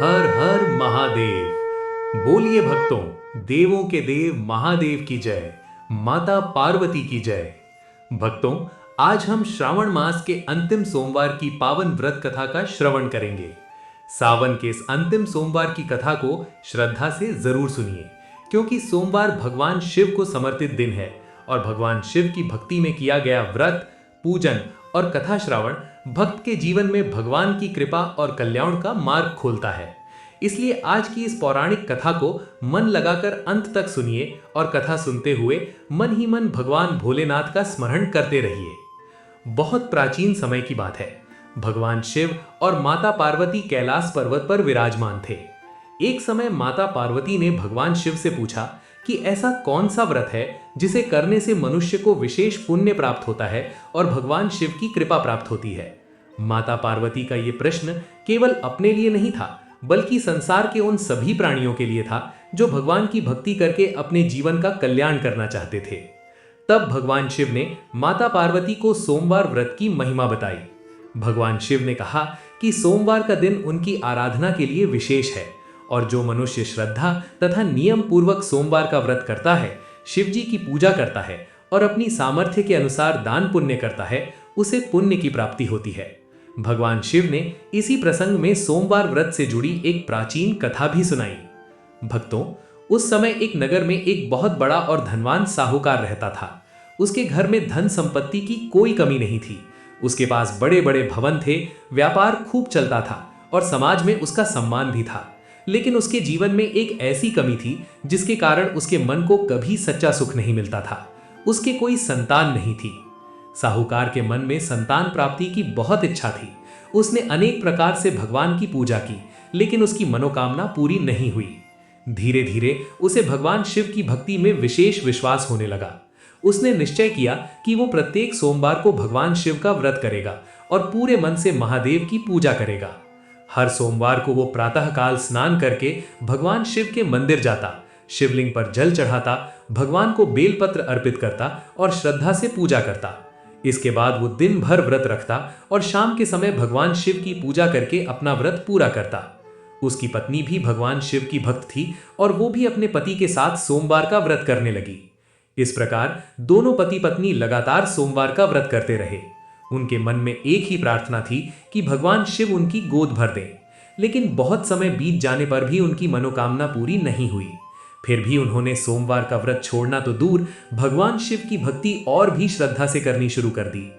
हर हर महादेव। बोलिए भक्तों, देवों के देव महादेव की जय, माता पार्वती की जय। भक्तों, आज हम श्रावण मास के अंतिम सोमवार की पावन व्रत कथा का श्रवण करेंगे। सावन के इस अंतिम सोमवार की कथा को श्रद्धा से जरूर सुनिए, क्योंकि सोमवार भगवान शिव को समर्पित दिन है और भगवान शिव की भक्ति में किया गया व्रत, पूजन और कथा श्रावण भक्त के जीवन में भगवान की कृपा और कल्याण का मार्ग खोलता है। इसलिए आज की इस पौराणिक कथा को मन लगाकर अंत तक सुनिए और कथा सुनते हुए मन ही मन भगवान भोलेनाथ का स्मरण करते रहिए। बहुत प्राचीन समय की बात है। भगवान शिव और माता पार्वती कैलाश पर्वत पर विराजमान थे। एक समय माता पार्वती ने भगवान शिव से पूछा कि ऐसा कौन सा व्रत है जिसे करने से मनुष्य को विशेष पुण्य प्राप्त होता है और भगवान शिव की कृपा प्राप्त होती है। माता पार्वती का यह प्रश्न केवल अपने लिए नहीं था, बल्कि संसार के उन सभी प्राणियों के लिए था जो भगवान की भक्ति करके अपने जीवन का कल्याण करना चाहते थे। तब भगवान शिव ने माता पार्वती को सोमवार व्रत की महिमा बताई। भगवान शिव ने कहा कि सोमवार का दिन उनकी आराधना के लिए विशेष है और जो मनुष्य श्रद्धा तथा नियम पूर्वक सोमवार का व्रत करता है, शिव जी की पूजा करता है और अपनी सामर्थ्य के अनुसार दान पुण्य करता है, उसे पुण्य की प्राप्ति होती है। भगवान शिव ने इसी प्रसंग में सोमवार व्रत से जुड़ी एक प्राचीन कथा भी सुनाई। भक्तों, उस समय एक नगर में एक बहुत बड़ा और धनवान साहूकार रहता था। उसके घर में धन संपत्ति की कोई कमी नहीं थी। उसके पास बड़े बड़े भवन थे, व्यापार खूब चलता था और समाज में उसका सम्मान भी था। लेकिन उसके जीवन में एक ऐसी कमी थी जिसके कारण उसके मन को कभी सच्चा सुख नहीं मिलता था। उसके कोई संतान नहीं थी। साहूकार के मन में संतान प्राप्ति की बहुत इच्छा थी। उसने अनेक प्रकार से भगवान की पूजा की, लेकिन उसकी मनोकामना पूरी नहीं हुई। धीरे धीरे उसे भगवान शिव की भक्ति में विशेष विश्वास होने लगा। उसने निश्चय किया कि वो प्रत्येक सोमवार को भगवान शिव का व्रत करेगा और पूरे मन से महादेव की पूजा करेगा। हर सोमवार को वो प्रातःकाल स्नान करके भगवान शिव के मंदिर जाता, शिवलिंग पर जल चढ़ाता, भगवान को बेलपत्र अर्पित करता और श्रद्धा से पूजा करता। इसके बाद वो दिन भर व्रत रखता और शाम के समय भगवान शिव की पूजा करके अपना व्रत पूरा करता। उसकी पत्नी भी भगवान शिव की भक्त थी और वो भी अपने पति के साथ सोमवार का व्रत करने लगी। इस प्रकार दोनों पति पत्नी लगातार सोमवार का व्रत करते रहे। उनके मन में एक ही प्रार्थना थी कि भगवान शिव उनकी गोद भर दें। लेकिन बहुत समय बीत जाने पर भी उनकी मनोकामना पूरी नहीं हुई। फिर भी उन्होंने सोमवार का व्रत छोड़ना तो दूर, भगवान शिव की भक्ति और भी श्रद्धा से करनी शुरू कर दी।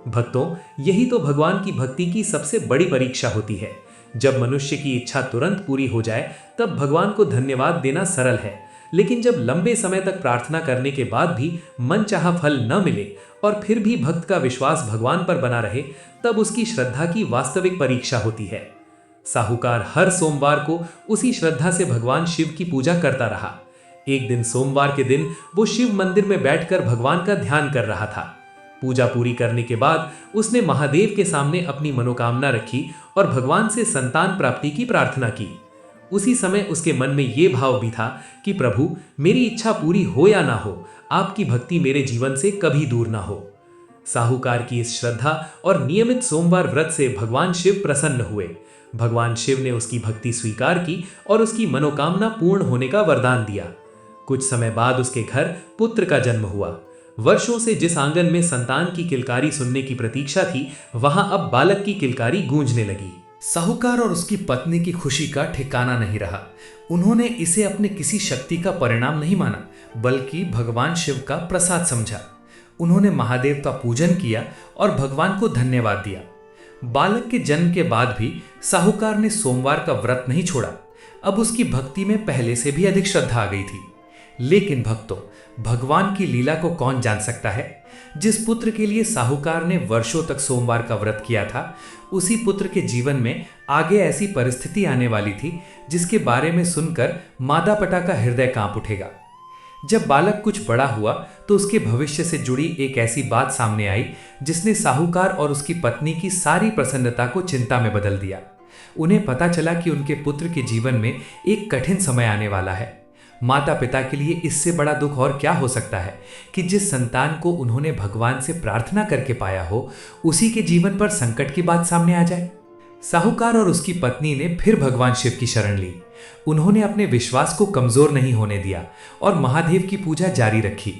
भक्तों, यही तो भगवान की भक्ति की सबसे बड़ी परीक्षा होती है। जब मनुष्य की इच्छा तुरंत पूरी हो जाए तब भगवान को धन्यवाद देना सरल है, लेकिन जब लंबे समय तक प्रार्थना करने के बाद भी मनचाहा फल न मिले और फिर भी भक्त का विश्वास भगवान पर बना रहे, तब उसकी श्रद्धा की वास्तविक परीक्षा होती है। साहूकार हर सोमवार को उसी श्रद्धा से भगवान शिव की पूजा करता रहा। एक दिन सोमवार के दिन वो शिव मंदिर में बैठकर भगवान का ध्यान कर रहा था। पूजा पूरी करने के बाद उसने महादेव के सामने अपनी मनोकामना रखी और भगवान से संतान प्राप्ति की प्रार्थना की। उसी समय उसके मन में ये भाव भी था कि प्रभु, मेरी इच्छा पूरी हो या ना हो, आपकी भक्ति मेरे जीवन से कभी दूर ना हो। साहूकार की इस श्रद्धा और नियमित सोमवार व्रत से भगवान शिव प्रसन्न हुए। भगवान शिव ने उसकी भक्ति स्वीकार की और उसकी मनोकामना पूर्ण होने का वरदान दिया। कुछ समय बाद उसके घर पुत्र का जन्म हुआ। वर्षों से जिस आंगन में संतान की किलकारी सुनने की प्रतीक्षा थी, वहां अब बालक की किलकारी गूंजने लगी। साहूकार और उसकी पत्नी की खुशी का ठिकाना नहीं रहा। उन्होंने इसे अपने किसी शक्ति का परिणाम नहीं माना, बल्कि भगवान शिव का प्रसाद समझा। उन्होंने महादेव का पूजन किया और भगवान को धन्यवाद दिया। बालक के जन्म के बाद भी साहूकार ने सोमवार का व्रत नहीं छोड़ा। अब उसकी भक्ति में पहले से भी अधिक श्रद्धा आ गई थी। लेकिन भक्तों, भगवान की लीला को कौन जान सकता है। जिस पुत्र के लिए साहूकार ने वर्षों तक सोमवार का व्रत किया था, उसी पुत्र के जीवन में आगे ऐसी परिस्थिति आने वाली थी जिसके बारे में सुनकर माता पिता का हृदय कांप उठेगा। जब बालक कुछ बड़ा हुआ तो उसके भविष्य से जुड़ी एक ऐसी बात सामने आई जिसने साहूकार और उसकी पत्नी की सारी प्रसन्नता को चिंता में बदल दिया। उन्हें पता चला कि उनके पुत्र के जीवन में एक कठिन समय आने वाला है। माता पिता के लिए इससे बड़ा दुख और क्या हो सकता है कि जिस संतान को उन्होंने भगवान से प्रार्थना करके पाया हो, उसी के जीवन पर संकट की बात सामने आ जाए। साहूकार और उसकी पत्नी ने फिर भगवान शिव की शरण ली। उन्होंने अपने विश्वास को कमजोर नहीं होने दिया और महादेव की पूजा जारी रखी।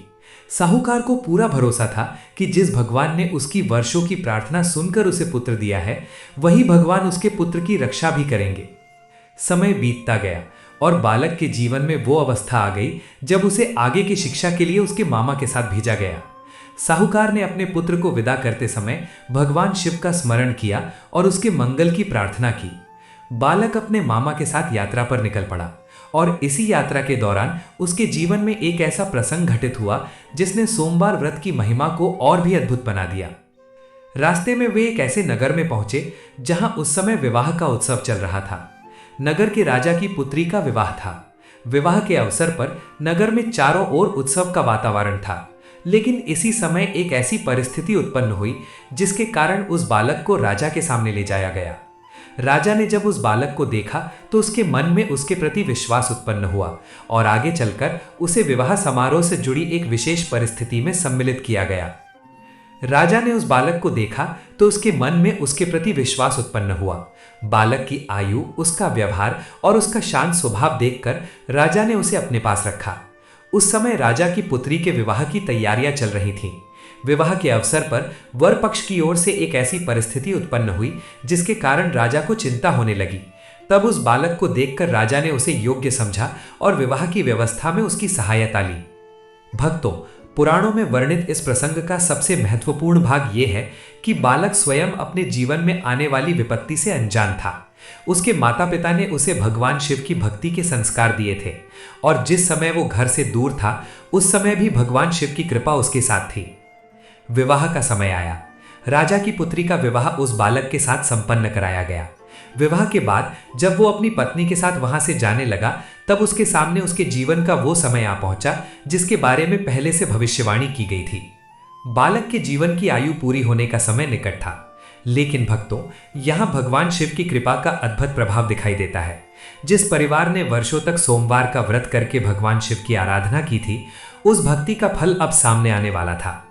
साहूकार को पूरा भरोसा था कि जिस भगवान ने उसकी वर्षों की प्रार्थना सुनकर उसे पुत्र दिया है, वही भगवान उसके पुत्र की रक्षा भी करेंगे। समय बीतता गया और बालक के जीवन में वो अवस्था आ गई जब उसे आगे की शिक्षा के लिए उसके मामा के साथ भेजा गया। साहूकार ने अपने पुत्र को विदा करते समय भगवान शिव का स्मरण किया और उसके मंगल की प्रार्थना की। बालक अपने मामा के साथ यात्रा पर निकल पड़ा और इसी यात्रा के दौरान उसके जीवन में एक ऐसा प्रसंग घटित हुआ जिसने सोमवार व्रत की महिमा को और भी अद्भुत बना दिया। रास्ते में वे एक ऐसे नगर में पहुंचे जहां उस समय विवाह का उत्सव चल रहा था। नगर के राजा की पुत्री का विवाह था। विवाह के अवसर पर नगर में चारों ओर उत्सव का वातावरण था, लेकिन इसी समय एक ऐसी परिस्थिति उत्पन्न हुई जिसके कारण उस बालक को राजा के सामने ले जाया गया। राजा ने जब उस बालक को देखा तो उसके मन में उसके प्रति विश्वास उत्पन्न हुआ और आगे चलकर उसे विवाह समारोह से जुड़ी एक विशेष परिस्थिति में सम्मिलित किया गया। राजा ने उस बालक को देखा तो उसके मन में उसके प्रति विश्वास उत्पन्न हुआ। बालक की आयु, उसका व्यवहार और उसका शांत स्वभाव देखकर राजा ने उसे अपने पास रखा। उस समय राजा की पुत्री के विवाह की तैयारियां चल रही थीं। विवाह के अवसर पर वर पक्ष की ओर से एक ऐसी परिस्थिति उत्पन्न हुई जिसके कारण राजा को चिंता होने लगी। तब उस बालक को देखकर राजा ने उसे योग्य समझा और विवाह की व्यवस्था में उसकी सहायता ली। भक्तों, पुराणों में वर्णित इस प्रसंग का सबसे महत्वपूर्ण भाग यह है कि बालक स्वयं अपने जीवन में आने वाली विपत्ति से अनजान था। उसके माता पिता ने उसे भगवान शिव की भक्ति के संस्कार दिए थे और जिस समय वो घर से दूर था उस समय भी भगवान शिव की कृपा उसके साथ थी। विवाह का समय आया। राजा की पुत्री का विवाह उस बालक के साथ संपन्न कराया गया। विवाह के बाद जब वो अपनी पत्नी के साथ वहां से जाने लगा तब उसके सामने उसके जीवन का वो समय आ पहुंचा जिसके बारे में पहले से भविष्यवाणी की गई थी। बालक के जीवन की आयु पूरी होने का समय निकट था। लेकिन भक्तों, यहां भगवान शिव की कृपा का अद्भुत प्रभाव दिखाई देता है। जिस परिवार ने वर्षों तक सोमवार का व्रत करके भगवान शिव की आराधना की थी, उस भक्ति का फल अब सामने आने वाला था।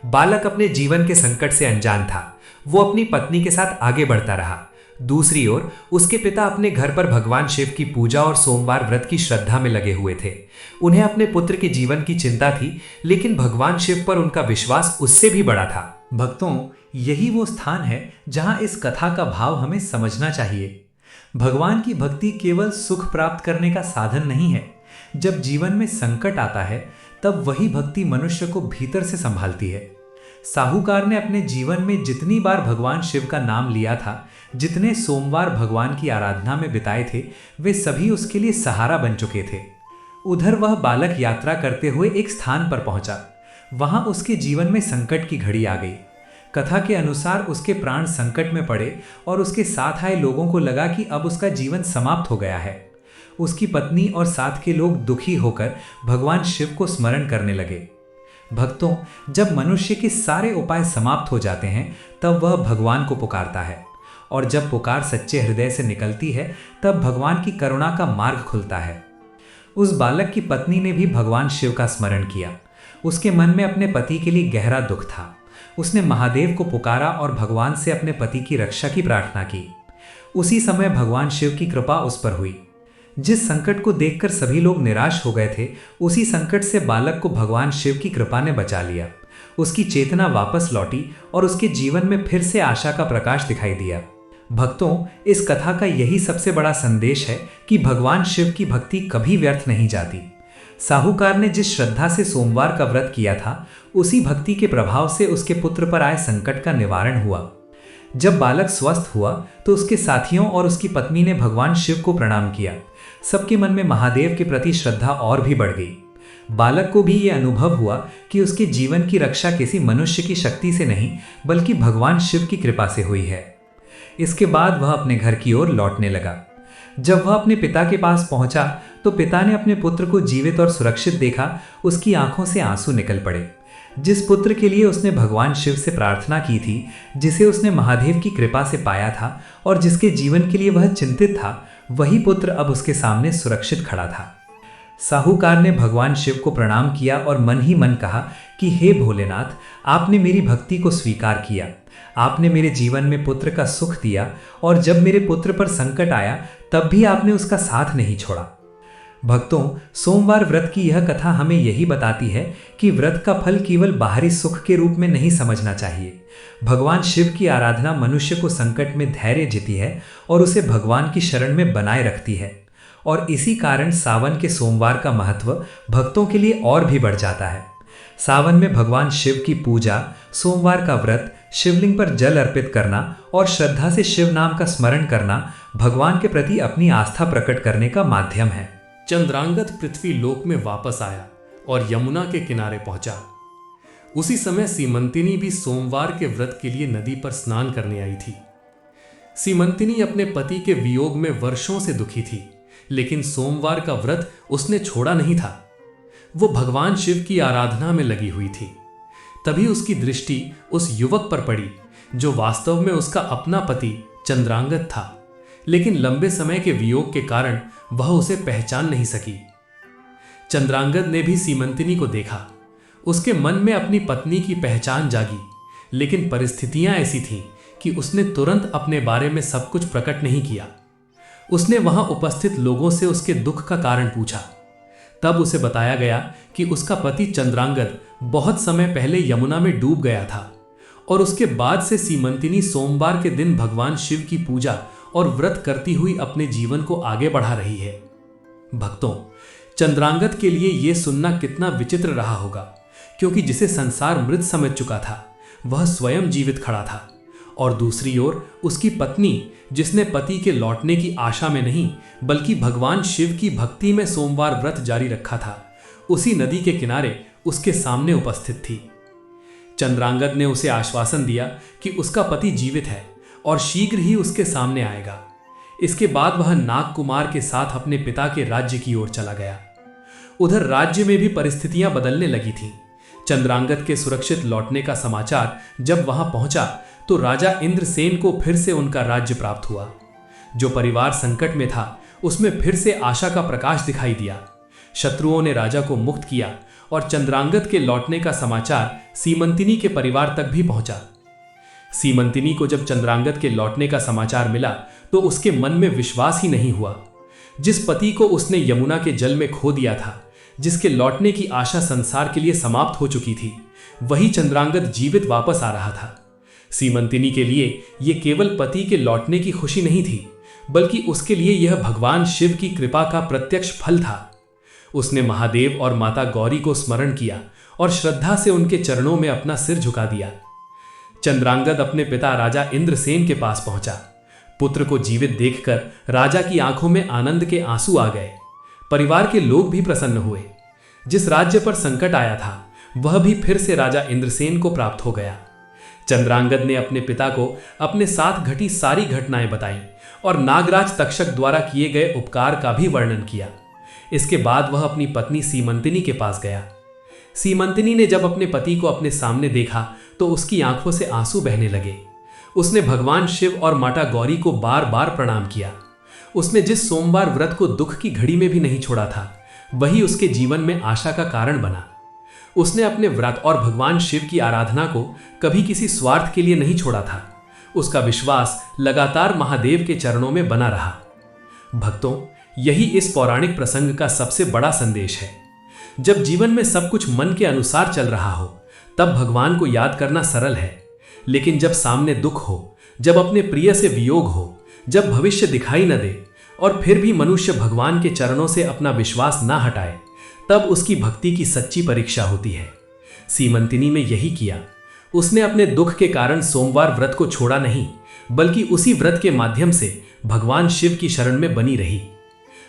बालक अपने जीवन के संकट से अनजान था। वो अपनी पत्नी के साथ आगे बढ़ता रहा। दूसरी ओर उसके पिता अपने घर पर भगवान शिव की पूजा और सोमवार व्रत की श्रद्धा में लगे हुए थे। उन्हें अपने पुत्र के जीवन की चिंता थी, लेकिन भगवान शिव पर उनका विश्वास उससे भी बड़ा था। भक्तों, यही वो स्थान है जहां इस कथा का भाव हमें समझना चाहिए। भगवान की भक्ति केवल सुख प्राप्त करने का साधन नहीं है। जब जीवन में संकट आता है तब वही भक्ति मनुष्य को भीतर से संभालती है। साहूकार ने अपने जीवन में जितनी बार भगवान शिव का नाम लिया था, जितने सोमवार भगवान की आराधना में बिताए थे, वे सभी उसके लिए सहारा बन चुके थे। उधर वह बालक यात्रा करते हुए एक स्थान पर पहुंचा। वहां उसके जीवन में संकट की घड़ी आ गई। कथा के अनुसार उसके प्राण संकट में पड़े और उसके साथ आए लोगों को लगा कि अब उसका जीवन समाप्त हो गया है। उसकी पत्नी और साथ के लोग दुखी होकर भगवान शिव को स्मरण करने लगे। भक्तों, जब मनुष्य के सारे उपाय समाप्त हो जाते हैं तब वह भगवान को पुकारता है और जब पुकार सच्चे हृदय से निकलती है तब भगवान की करुणा का मार्ग खुलता है। उस बालक की पत्नी ने भी भगवान शिव का स्मरण किया। उसके मन में अपने पति के लिए गहरा दुख था। उसने महादेव को पुकारा और भगवान से अपने पति की रक्षा की प्रार्थना की। उसी समय भगवान शिव की कृपा उस पर हुई। जिस संकट को देखकर सभी लोग निराश हो गए थे, उसी संकट से बालक को भगवान शिव की कृपा ने बचा लिया। उसकी चेतना वापस लौटी और उसके जीवन में फिर से आशा का प्रकाश दिखाई दिया। भक्तों, इस कथा का यही सबसे बड़ा संदेश है कि भगवान शिव की भक्ति कभी व्यर्थ नहीं जाती। साहूकार ने जिस श्रद्धा से सोमवार का व्रत किया था, उसी भक्ति के प्रभाव से उसके पुत्र पर आए संकट का निवारण हुआ। जब बालक स्वस्थ हुआ तो उसके साथियों और उसकी पत्नी ने भगवान शिव को प्रणाम किया। सबके मन में महादेव के प्रति श्रद्धा और भी बढ़ गई। बालक को भी यह अनुभव हुआ कि उसके जीवन की रक्षा किसी मनुष्य की शक्ति से नहीं बल्कि भगवान शिव की कृपा से हुई है। इसके बाद वह अपने घर की ओर लौटने लगा। जब वह अपने पिता के पास पहुंचा तो पिता ने अपने पुत्र को जीवित और सुरक्षित देखा। उसकी आंखों से आंसू निकल पड़े। जिस पुत्र के लिए उसने भगवान शिव से प्रार्थना की थी, जिसे उसने महादेव की कृपा से पाया था और जिसके जीवन के लिए वह चिंतित था, वही पुत्र अब उसके सामने सुरक्षित खड़ा था। साहूकार ने भगवान शिव को प्रणाम किया और मन ही मन कहा कि हे भोलेनाथ, आपने मेरी भक्ति को स्वीकार किया। आपने मेरे जीवन में पुत्र का सुख दिया और जब मेरे पुत्र पर संकट आया तब भी आपने उसका साथ नहीं छोड़ा। भक्तों, सोमवार व्रत की यह कथा हमें यही बताती है कि व्रत का फल केवल बाहरी सुख के रूप में नहीं समझना चाहिए। भगवान शिव की आराधना मनुष्य को संकट में धैर्य देती है और उसे भगवान की शरण में बनाए रखती है। और इसी कारण सावन के सोमवार का महत्व भक्तों के लिए और भी बढ़ जाता है। सावन में भगवान शिव की पूजा, सोमवार का व्रत, शिवलिंग पर जल अर्पित करना और श्रद्धा से शिव नाम का स्मरण करना भगवान के प्रति अपनी आस्था प्रकट करने का माध्यम है। चंद्रांगद पृथ्वी लोक में वापस आया और यमुना के किनारे पहुंचा। उसी समय सीमंतिनी भी सोमवार के व्रत के लिए नदी पर स्नान करने आई थी। सीमंतिनी अपने पति के वियोग में वर्षों से दुखी थी, लेकिन सोमवार का व्रत उसने छोड़ा नहीं था। वो भगवान शिव की आराधना में लगी हुई थी। तभी उसकी दृष्टि उस युवक पर पड़ी जो वास्तव में उसका अपना पति चंद्रांगद था, लेकिन लंबे समय के वियोग के कारण वह उसे पहचान नहीं सकी। चंद्रांगद ने भी सीमंतिनी को देखा। उसके मन में अपनी पत्नी की पहचान जागी, लेकिन परिस्थितियां ऐसी थीं कि उसने तुरंत अपने बारे में सब कुछ प्रकट नहीं किया। उसने वहां उपस्थित लोगों से उसके दुख का कारण पूछा। तब उसे बताया गया कि उसका पति चंद्रांगद बहुत समय पहले यमुना में डूब गया था और उसके बाद से सीमंतिनी सोमवार के दिन भगवान शिव की पूजा और व्रत करती हुई अपने जीवन को आगे बढ़ा रही है। भक्तों, चंद्रांगद के लिए यह सुनना कितना विचित्र रहा होगा, क्योंकि जिसे संसार मृत समझ चुका था वह स्वयं जीवित खड़ा था, और दूसरी ओर उसकी पत्नी, जिसने पति के लौटने की आशा में नहीं बल्कि भगवान शिव की भक्ति में सोमवार व्रत जारी रखा था, उसी नदी के किनारे उसके सामने उपस्थित थी। चंद्रांगद ने उसे आश्वासन दिया कि उसका पति जीवित है और शीघ्र ही उसके सामने आएगा। इसके बाद वह नाग कुमार के साथ अपने पिता के राज्य की ओर चला गया। उधर राज्य में भी परिस्थितियां बदलने लगी थीं। चंद्रांगद के सुरक्षित लौटने का समाचार जब वहां पहुंचा तो राजा इंद्रसेन को फिर से उनका राज्य प्राप्त हुआ। जो परिवार संकट में था उसमें फिर से आशा का प्रकाश दिखाई दिया। शत्रुओं ने राजा को मुक्त किया और चंद्रांगद के लौटने का समाचार सीमंतिनी के परिवार तक भी पहुंचा। सीमंतिनी को जब चंद्रांगद के लौटने का समाचार मिला तो उसके मन में विश्वास ही नहीं हुआ। जिस पति को उसने यमुना के जल में खो दिया था, जिसके लौटने की आशा संसार के लिए समाप्त हो चुकी थी, वही चंद्रांगद जीवित वापस आ रहा था। सीमंतिनी के लिए यह केवल पति के लौटने की खुशी नहीं थी, बल्कि उसके लिए यह भगवान शिव की कृपा का प्रत्यक्ष फल था। उसने महादेव और माता गौरी को स्मरण किया और श्रद्धा से उनके चरणों में अपना सिर झुका दिया। चंद्रांगद अपने पिता राजा इंद्रसेन के पास पहुंचा। पुत्र को जीवित देखकर राजा की आंखों में आनंद के आंसू आ गए। परिवार के लोग भी प्रसन्न हुए। जिस राज्य पर संकट आया था वह भी फिर से राजा इंद्रसेन को प्राप्त हो गया। चंद्रांगद ने अपने पिता को अपने साथ घटी सारी घटनाएं बताईं और नागराज तक्षक द्वारा किए गए उपकार का भी वर्णन किया। इसके बाद वह अपनी पत्नी सीमंतिनी के पास गया। सीमंतिनी ने जब अपने पति को अपने सामने देखा तो उसकी आंखों से आंसू बहने लगे। उसने भगवान शिव और माता गौरी को बार बार प्रणाम किया। उसने जिस सोमवार व्रत को दुख की घड़ी में भी नहीं छोड़ा था, वही उसके जीवन में आशा का कारण बना। उसने अपने व्रत और भगवान शिव की आराधना को कभी किसी स्वार्थ के लिए नहीं छोड़ा था। उसका विश्वास लगातार महादेव के चरणों में बना रहा। भक्तों, यही इस पौराणिक प्रसंग का सबसे बड़ा संदेश है। जब जीवन में सब कुछ मन के अनुसार चल रहा हो तब भगवान को याद करना सरल है, लेकिन जब सामने दुख हो, जब अपने प्रिय से वियोग हो, जब भविष्य दिखाई न दे और फिर भी मनुष्य भगवान के चरणों से अपना विश्वास ना हटाए, तब उसकी भक्ति की सच्ची परीक्षा होती है। सीमंतिनी ने यही किया। उसने अपने दुख के कारण सोमवार व्रत को छोड़ा नहीं, बल्कि उसी व्रत के माध्यम से भगवान शिव की शरण में बनी रही।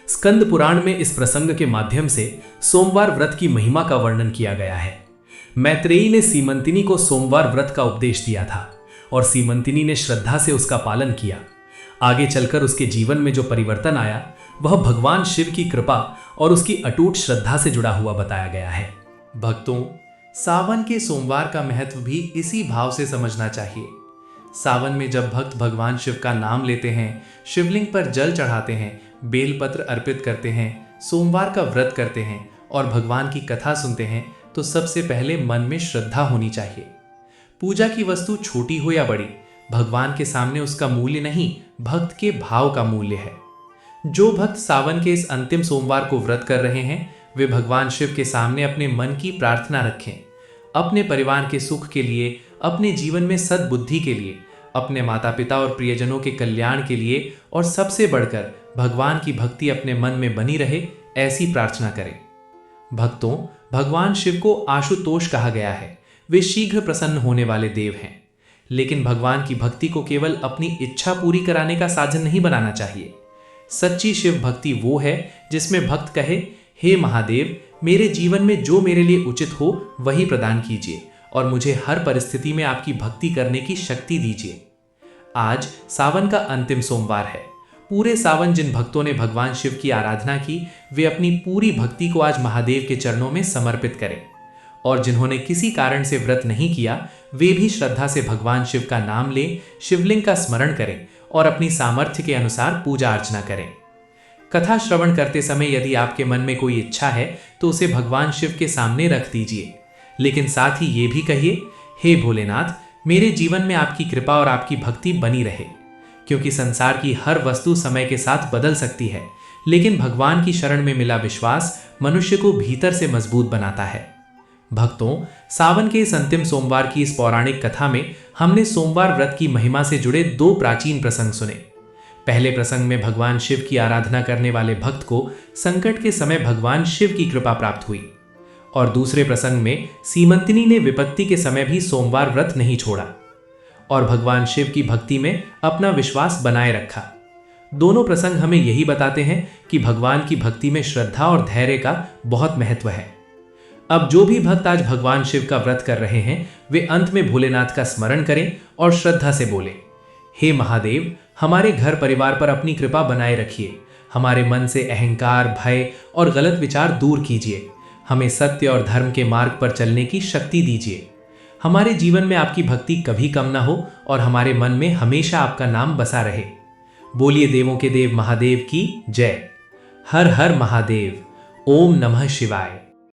स्कंद पुराण में इस प्रसंग के माध्यम से सोमवार व्रत की महिमा का वर्णन किया गया है। मैत्रेयी ने सीमंतिनी को सोमवार व्रत का उपदेश दिया था और सीमंतिनी ने श्रद्धा से उसका पालन किया। आगे चलकर उसके जीवन में जो परिवर्तन आया वह भगवान शिव की कृपा और उसकी अटूट श्रद्धा से जुड़ा हुआ बताया गया है। भक्तों, सावन के सोमवार का महत्व भी इसी भाव से समझना चाहिए। सावन में जब भक्त भगवान शिव का नाम लेते हैं, शिवलिंग पर जल चढ़ाते हैं, बेलपत्र अर्पित करते हैं, सोमवार का व्रत करते हैं और भगवान की कथा सुनते हैं, तो सबसे पहले मन में श्रद्धा होनी चाहिए। पूजा की वस्तु छोटी हो या बड़ी, भगवान के सामने उसका मूल्य नहीं, भक्त के भाव का मूल्य है। जो भक्त सावन के इस अंतिम सोमवार को व्रत कर रहे हैं, वे भगवान शिव के सामने अपने मन की प्रार्थना रखें। अपने परिवार के सुख के लिए, अपने जीवन में सद्बुद्धि के लिए, अपने माता पिता और प्रियजनों के कल्याण के लिए और सबसे बढ़कर भगवान की भक्ति अपने मन में बनी रहे, ऐसी प्रार्थना करें। भक्तों, भगवान शिव को आशुतोष कहा गया है। वे शीघ्र प्रसन्न होने वाले देव हैं। लेकिन भगवान की भक्ति को केवल अपनी इच्छा पूरी कराने का साधन नहीं बनाना चाहिए। सच्ची शिव भक्ति वो है जिसमें भक्त कहे, हे महादेव, मेरे जीवन में जो मेरे लिए उचित हो वही प्रदान कीजिए और मुझे हर परिस्थिति में आपकी भक्ति करने की शक्ति दीजिए। आज सावन का अंतिम सोमवार है। पूरे सावन जिन भक्तों ने भगवान शिव की आराधना की, वे अपनी पूरी भक्ति को आज महादेव के चरणों में समर्पित करें। और जिन्होंने किसी कारण से व्रत नहीं किया, वे भी श्रद्धा से भगवान शिव का नाम लें, शिवलिंग का स्मरण करें और अपनी सामर्थ्य के अनुसार पूजा अर्चना करें। कथा श्रवण करते समय यदि आपके मन में कोई इच्छा है तो उसे भगवान शिव के सामने रख दीजिए, लेकिन साथ ही ये भी कहिए, हे भोलेनाथ, मेरे जीवन में आपकी कृपा और आपकी भक्ति बनी रहे। क्योंकि संसार की हर वस्तु समय के साथ बदल सकती है, लेकिन भगवान की शरण में मिला विश्वास मनुष्य को भीतर से मजबूत बनाता है। भक्तों, सावन के इस अंतिम सोमवार की इस पौराणिक कथा में हमने सोमवार व्रत की महिमा से जुड़े 2 प्राचीन प्रसंग सुने। पहले प्रसंग में भगवान शिव की आराधना करने वाले भक्त को संकट के समय भगवान शिव की कृपा प्राप्त हुई और दूसरे प्रसंग में सीमंतिनी ने विपत्ति के समय भी सोमवार व्रत नहीं छोड़ा और भगवान शिव की भक्ति में अपना विश्वास बनाए रखा। दोनों प्रसंग हमें यही बताते हैं कि भगवान की भक्ति में श्रद्धा और धैर्य का बहुत महत्व है। अब जो भी भक्त आज भगवान शिव का व्रत कर रहे हैं, वे अंत में भोलेनाथ का स्मरण करें और श्रद्धा से बोले, हे महादेव, हमारे घर परिवार पर अपनी कृपा बनाए रखिए। हमारे मन से अहंकार, भय और गलत विचार दूर कीजिए। हमें सत्य और धर्म के मार्ग पर चलने की शक्ति दीजिए। हमारे जीवन में आपकी भक्ति कभी कम ना हो और हमारे मन में हमेशा आपका नाम बसा रहे। बोलिए देवों के देव महादेव की जय। हर हर महादेव। ओम नमः शिवाय।